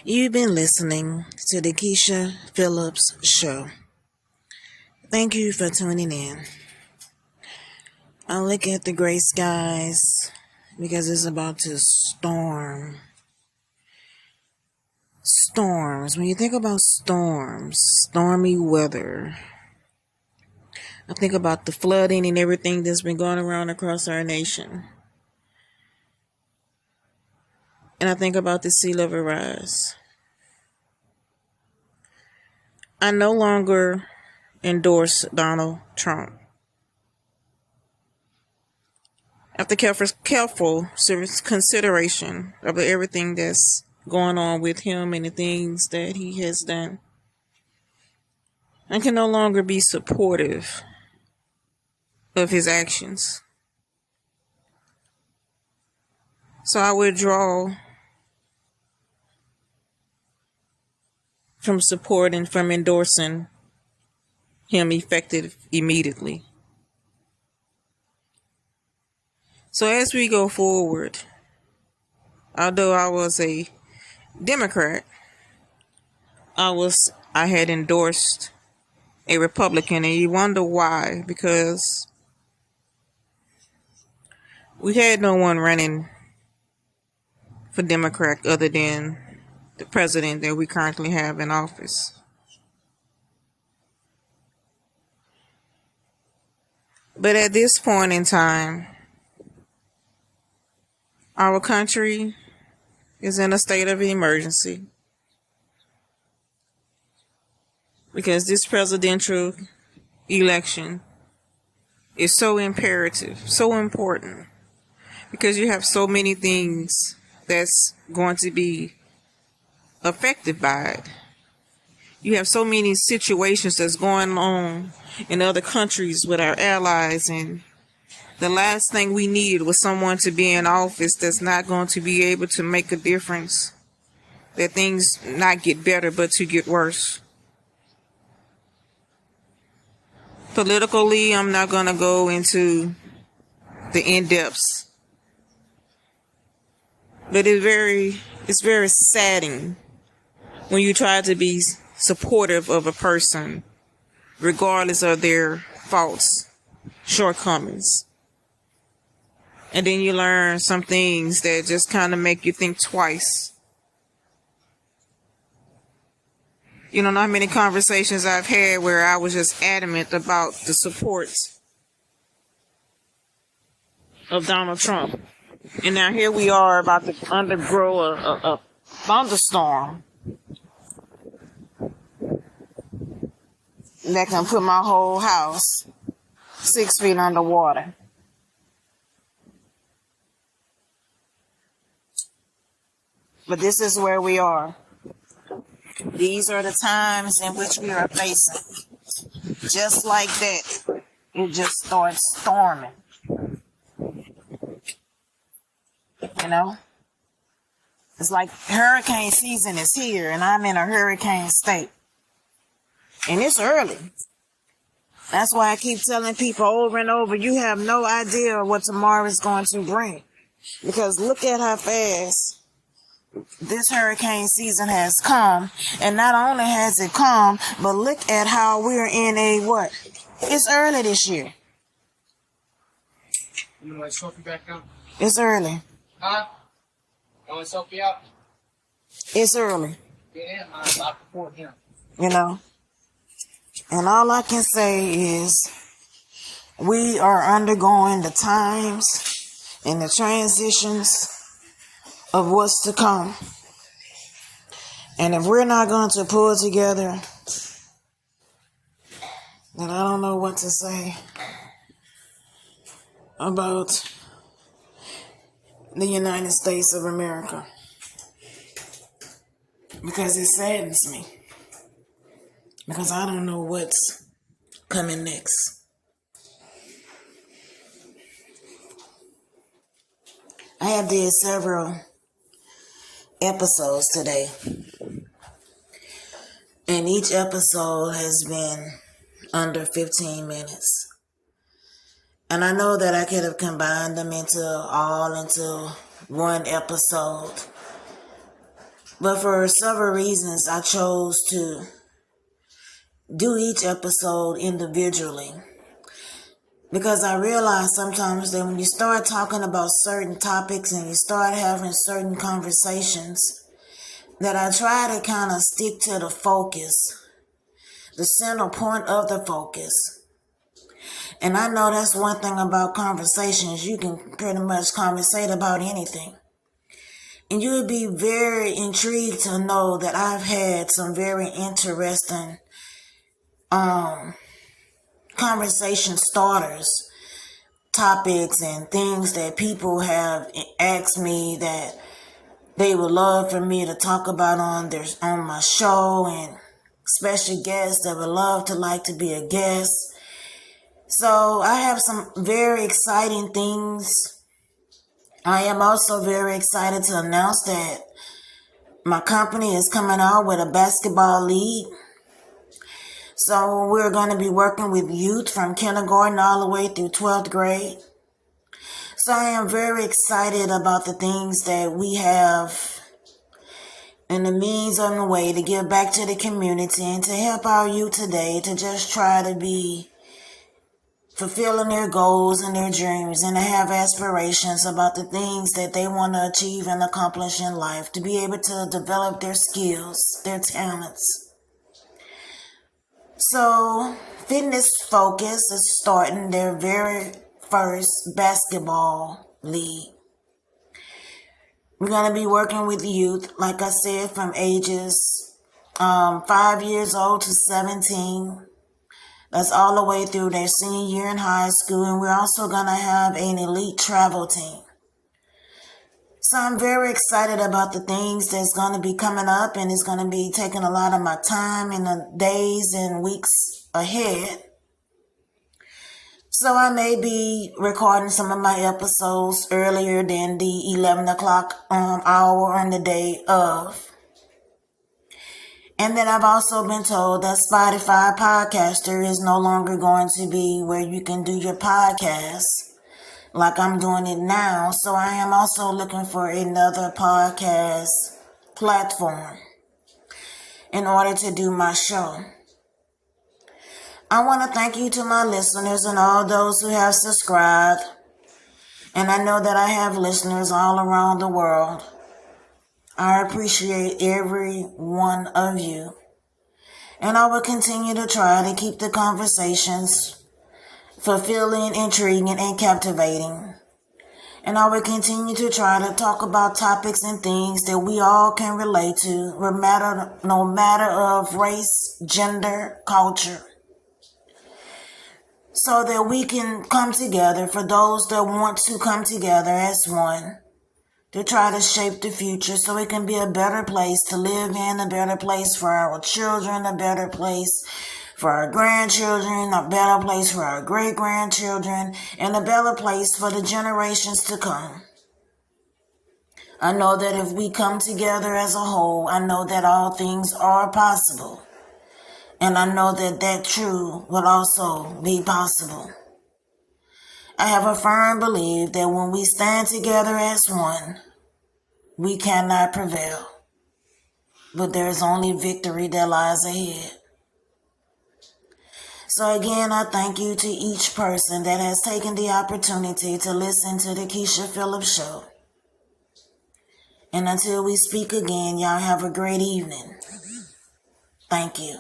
You've been listening to the Keisha Phillips Show. Thank you for tuning in. I look at the gray skies because it's about to storm. Storms. When you think about storms, stormy weather, I think about the flooding and everything that's been going around across our nation. And I think about the sea level rise. I no longer endorse Donald Trump. After careful consideration of everything that's going on with him and the things that he has done, I can no longer be supportive of his actions. So I withdraw from supporting, from endorsing him effective immediately. So as we go forward, although I was a Democrat, I had endorsed a Republican, and you wonder why, because we had no one running for Democrat other than the president that we currently have in office. But at this point in time, our country is in a state of emergency because this presidential election is so imperative, so important, because you have so many things that's going to be affected by it. You have so many situations that's going on in other countries with our allies, and the last thing we needed was someone to be in office that's not going to be able to make a difference, that things not get better but to get worse. Politically, I'm not going to go into the in-depths, but it's very saddening when you try to be supportive of a person regardless of their faults, shortcomings. And then you learn some things that just kind of make you think twice. You don't know how many conversations I've had where I was just adamant about the support of Donald Trump. And now here we are about to undergo a thunderstorm that can put my whole house 6 feet underwater. But this is where we are. These are the times in which we are facing. Just like that, it just starts storming. You know? It's like hurricane season is here, and I'm in a hurricane state. And it's early. That's why I keep telling people over and over, you have no idea what tomorrow is going to bring. Because look at how fast this hurricane season has come, and not only has it come, but look at how we're in a what? It's early this year. You want to Sophie back down? It's early. Huh? You want Sophie out? It's early. Get in, man. Lock the port here. You know? And all I can say is we are undergoing the times and the transitions of what's to come. And if we're not going to pull together, then I don't know what to say about the United States of America. Because it saddens me. Because I don't know what's coming next. I have did several episodes today, and each episode has been under 15 minutes. And I know that I could have combined them into one episode, But for several reasons, I chose to do each episode individually. Because I realize sometimes that when you start talking about certain topics and you start having certain conversations, that I try to kind of stick to the focus, the center point of the focus. And I know that's one thing about conversations. You can pretty much conversate about anything. And you would be very intrigued to know that I've had some very interesting conversation starters, topics and things that people have asked me that they would love for me to talk about on my show, and special guests that would love to be a guest. So I have some very exciting things. I am also very excited to announce that my company is coming out with a basketball league. So we're going to be working with youth from kindergarten all the way through 12th grade. So I am very excited about the things that we have and the means on the way to give back to the community and to help our youth today to just try to be fulfilling their goals and their dreams and to have aspirations about the things that they want to achieve and accomplish in life, to be able to develop their skills, their talents. So Fitness Focus is starting their very first basketball league. We're going to be working with youth, like I said, from ages 5 years old to 17. That's all the way through their senior year in high school. And we're also going to have an elite travel team. So I'm very excited about the things that's going to be coming up, and it's going to be taking a lot of my time in the days and weeks ahead. So I may be recording some of my episodes earlier than the 11 o'clock hour on the day of. And then I've also been told that Spotify Podcaster is no longer going to be where you can do your podcast like I'm doing it now. So I am also looking for another podcast platform in order to do my show. I want to thank you to my listeners and all those who have subscribed. And I know that I have listeners all around the world. I appreciate every one of you. And I will continue to try to keep the conversations fulfilling, intriguing, and captivating. And I will continue to try to talk about topics and things that we all can relate to, no matter of race, gender, culture. So that we can come together, for those that want to come together as one, to try to shape the future so it can be a better place to live in, a better place for our children, a better place for our grandchildren, a better place for our great-grandchildren, and a better place for the generations to come. I know that if we come together as a whole, I know that all things are possible. And I know that that true will also be possible. I have a firm belief that when we stand together as one, we cannot prevail. But there is only victory that lies ahead. So again, I thank you to each person that has taken the opportunity to listen to the Keisha Phillips Show. And until we speak again, y'all have a great evening. Thank you.